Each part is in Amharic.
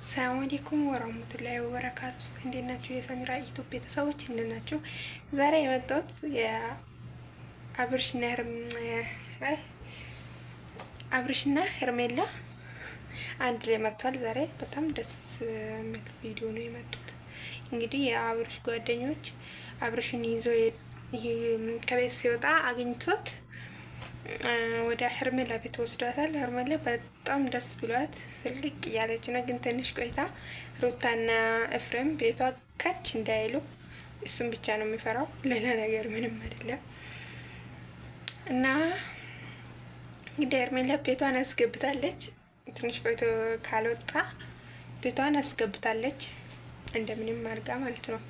ሰላም አለይኩም ወራህመቱላሂ ወበረካቱ። እንዴት ናችሁ የሰሚራ ዩቲዩብ ቤተሰቦች? እንዴት ናችሁ? ዛሬ የመጣሁት አብርሽና ሄርሜላ አንድ ላይ መጥቷል። ዛሬ በጣም ደስ የሚል ቪዲዮ ነው የመጡት። እንግዲህ የአብርሽ ጓደኞች አብርሽን ይዞ ከቤት ሲወጣ አግኝቶት ወደ ሄርሜላ ቤት ወስዷታል። ሄርሜላ በጣም ደስ ብሏት ፍልቅ እያለች ነው። ግን ትንሽ ቆይታ ሩታና ኤፍሬም ቤቷ ካች እንዳይሉ እሱም ብቻ ነው የሚፈራው፣ ሌላ ነገር ምንም አይደለም። እና እንግዲህ ሄርሜላ ቤቷን አስገብታለች። ትንሽ ቆይቶ ካልወጣ ቤቷን አስገብታለች እንደምንም አድርጋ ማለት ነው።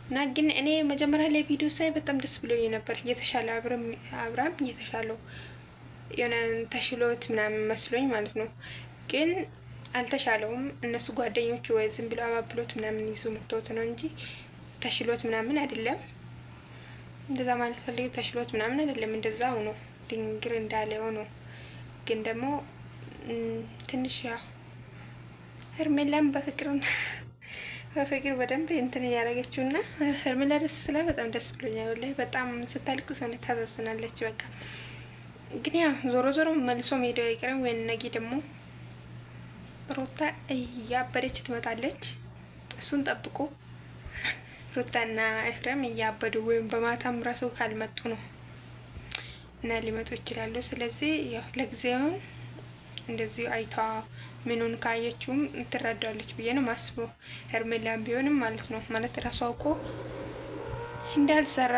እና ግን እኔ መጀመሪያ ላይ ቪዲዮ ሳይ በጣም ደስ ብሎኝ ነበር። እየተሻለ አብራም እየተሻለው የሆነ ተሽሎት ምናምን መስሎኝ ማለት ነው። ግን አልተሻለውም። እነሱ ጓደኞቹ ወይ ዝም ብሎ አባብሎት ምናምን ይዞ መጥቶት ነው እንጂ ተሽሎት ምናምን አይደለም። እንደዛ ማለት ፈልጌ ተሽሎት ምናምን አይደለም። እንደዛ ሆኖ ድንግር እንዳለ ሆኖ ግን ደግሞ ትንሽ ሄርሜላም በፍቅር በደንብ እንትን እያደረገችው እና ሄርሜላ ደስ ስላ በጣም ደስ ብሎኛል። ወላሂ በጣም ስታልቅስ ሆነ ታሳዝናለች። በቃ ግን ያው ዞሮ ዞሮ መልሶ ሜዳ አይቀርም። ወይ ነገ ደግሞ ሩታ እያበደች ትመጣለች። እሱን ጠብቁ። ሩታና ኤፍሬም እያበዱ ወይም በማታም ራሱ ካልመጡ ነው እና ሊመጡ ይችላሉ። ስለዚህ ያው ለጊዜው እንደዚህ አይታ ምኑን ካየችውም ትረዳለች ብዬ ነው ማስበው። ሄርሜላም ቢሆንም ማለት ነው ማለት ራሱ አውቆ እንዳልሰራ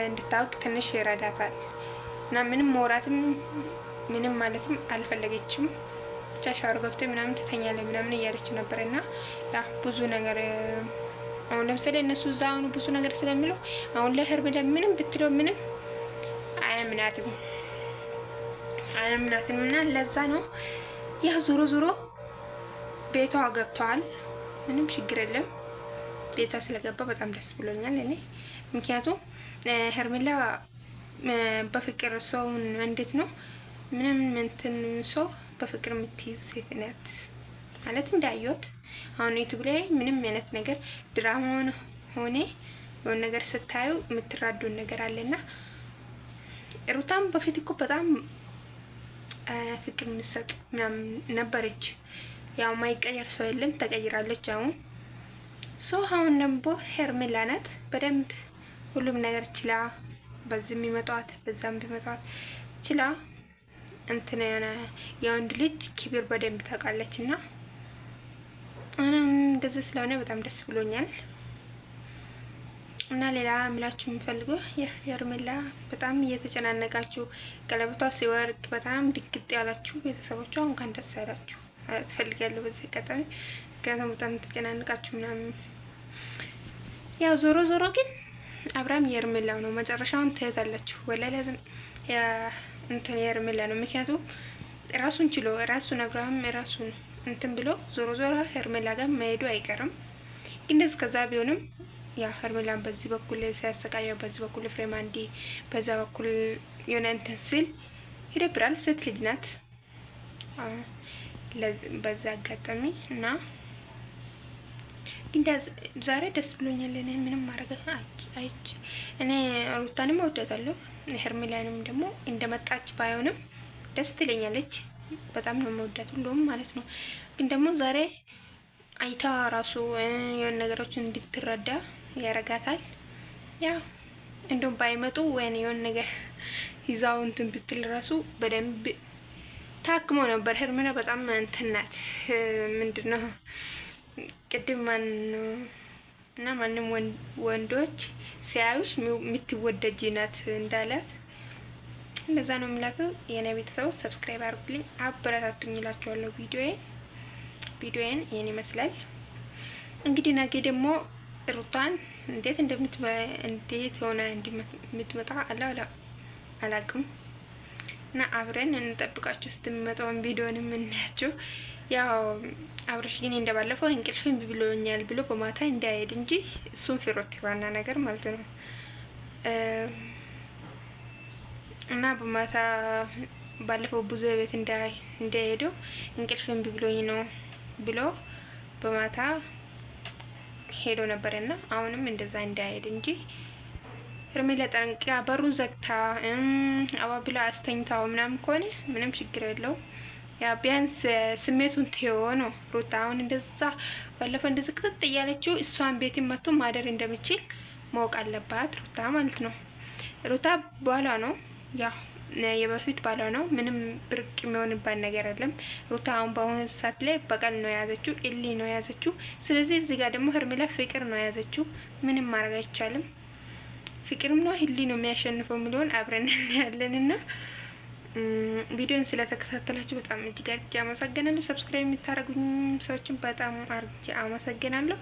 እንድታውቅ ትንሽ ይረዳታል። እና ምንም መውራትም ምንም ማለትም አልፈለገችም። ብቻ ሻወር ገብቶ ምናምን ትተኛለች ምናምን እያለች ነበር። እና ያ ብዙ ነገር አሁን ለምሳሌ እነሱ እዛ አሁን ብዙ ነገር ስለሚለው አሁን ለሄርሜላ ምንም ብትለው ምንም አያምናትም እና ለዛ ነው ያ ዞሮ ዞሮ ቤቷ ገብተዋል። ምንም ችግር የለም። ቤቷ ስለገባ በጣም ደስ ብሎኛል እኔ። ምክንያቱም ሄርሜላ በፍቅር ሰውን እንዴት ነው ምንም እንትን ሰው በፍቅር የምትይዝ ሴት ናት ማለት እንዳየሁት። አሁን ዩቲዩብ ላይ ምንም አይነት ነገር ድራማውን ሆነ የሆነ ነገር ስታዩ የምትራዱን ነገር አለና ሩታም በፊት እኮ በጣም ፍቅር ምሰጥ ምናምን ነበረች። ያው ማይቀየር ሰው የለም፣ ተቀይራለች አሁን ደግሞ ሄርሜላ ናት በደንብ ሁሉም ነገር ችላ፣ በዚህ የሚመጣት በዛም ቢመጣት ችላ እንትን የወንድ ልጅ ክብር በደንብ ታውቃለች። እና እንደዚህ ስለሆነ በጣም ደስ ብሎኛል። እና ሌላ ምላችሁ የምፈልገው ሄርሜላ በጣም እየተጨናነቃችሁ ቀለበቷ ሲወርቅ በጣም ድግጥ ያላችሁ ቤተሰቦቿ እንኳን ደስ ያላችሁ ትፈልጋለሁ በዚህ አጋጣሚ። ምክንያቱም በጣም ተጨናነቃችሁ ምናምን። ያው ዞሮ ዞሮ ግን አብርሃም የሄርሜላ ነው፣ መጨረሻውን ታዩታላችሁ። ወላሂ ለازم እንትን የሄርሜላ ነው። ምክንያቱም ራሱን ችሎ አብርሃም ራሱን እንትን ብሎ ዞሮ ዞሮ ሄርሜላ ጋር መሄዱ አይቀርም። ግን እስከዛ ቢሆንም ያ ሄርሜላን በዚህ በኩል ሲያሰቃየው፣ በዚህ በኩል ኤፍሬም አንዴ፣ በዛ በኩል የሆነ እንትን ሲል ይደብራል። ሴት ልጅ ናት በዛ አጋጣሚ እና ግን ዛሬ ደስ ብሎኛል። እኔ ምንም ማድረግ እኔ ሩታንም እወዳታለሁ፣ ሄርሜላንም ደግሞ እንደመጣች ባይሆንም ደስ ትለኛለች። በጣም ነው የምወዳት ሁሉም ማለት ነው። ግን ደግሞ ዛሬ አይታ ራሱ የሆነ ነገሮችን እንድትረዳ ያረጋታል። ያው እንደውም ባይመጡ ወይኔ የሆነ ነገር ይዛው እንትን ብትል ራሱ በደንብ ታክሞ ነበር። ሄርሜላ በጣም እንትን ናት። ምንድነው ቅድም እና ማንም ወንዶች ሲያዩሽ የምትወደጂ ናት እንዳላት እንደዛ ነው የምላቸው። የኔ ቤተሰቦች ሰብስክራይብ አድርጉልኝ፣ አበረታቱኝ እላችኋለሁ። ቪዲዮዬን ይሄን ይመስላል። እንግዲህ ነገ ደግሞ ሩታን እንዴት ሆነ እንደምትመጣ አላውቅም። እና አብረን እንጠብቃችሁ ስትመጣውን ቪዲዮንም እናያችሁ። ያው አብረሽ ግን እንደባለፈው እንቅልፍም ብሎኛል ብሎ በማታ እንዳይሄድ እንጂ እሱን ፍሮት ዋና ነገር ማለት ነው። እና በማታ ባለፈው ብዙ ቤት እንዳይሄዱ እንቅልፍም ብሎኝ ነው ብሎ በማታ ሄዶ ነበርና አሁንም እንደዛ እንዳይሄድ እንጂ ሄርሜላ ጠንቅቃ በሩን ዘግታ አባብላ አስተኝታው ምናምን ከሆነ ምንም ችግር የለው። ያ ቢያንስ ስሜቱን ትዮ ነው ሩታ። አሁን እንደዛ ባለፈው እንደዚህ ቅጥጥ እያለችው እሷን ቤትን መጥቶ ማደር እንደምችል ማወቅ አለባት ሩታ ማለት ነው። ሩታ ባሏ ነው፣ ያው የበፊት ባሏ ነው። ምንም ብርቅ የሚሆንባት ነገር የለም። ሩታ አሁን በአሁኑ ሰዓት ላይ በቀል ነው የያዘችው፣ እሊ ነው የያዘችው። ስለዚህ እዚህ ጋር ደግሞ ሄርሜላ ፍቅር ነው የያዘችው። ምንም ማድረግ አይቻልም። ፍቅርም ነው ህሊ ነው የሚያሸንፈው የሚለውን አብረን እናያለንና ቪዲዮን ስለተከታተላችሁ በጣም እጅግ አድርጌ አመሰግናለሁ። ሰብስክራይብ የምታደርጉኝ ሰዎችን በጣም አድርጌ አመሰግናለሁ።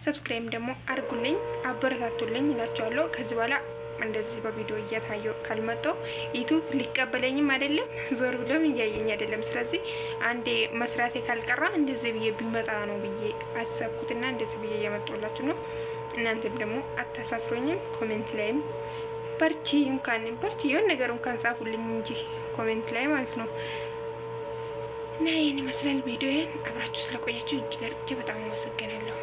ሰብስክራይብ ደግሞ አድርጉልኝ፣ አበረታቱልኝ እላችኋለሁ። ከዚህ በኋላ እንደዚህ በቪዲዮ እየታየው ካልመጣው ዩቲዩብ ሊቀበለኝም አይደለም፣ ዞር ብሎም እያየኝ አይደለም። ስለዚህ አንዴ መስራቴ ካልቀራ እንደዚህ ብዬ ቢመጣ ነው ብዬ አሰብኩትና እንደዚህ ብዬ እያመጣሁላችሁ ነው። እናንተም ደግሞ አታሳፍሩኝም። ኮሜንት ላይም በርቺ እንኳን በርቺ የሆነ ነገር እንኳን ጻፉልኝ እንጂ ኮሜንት ላይ ማለት ነው። እና ይህን ይመስላል ቪዲዮዬን። አብራችሁ ስለቆያችሁ እጅግ በጣም አመሰግናለሁ።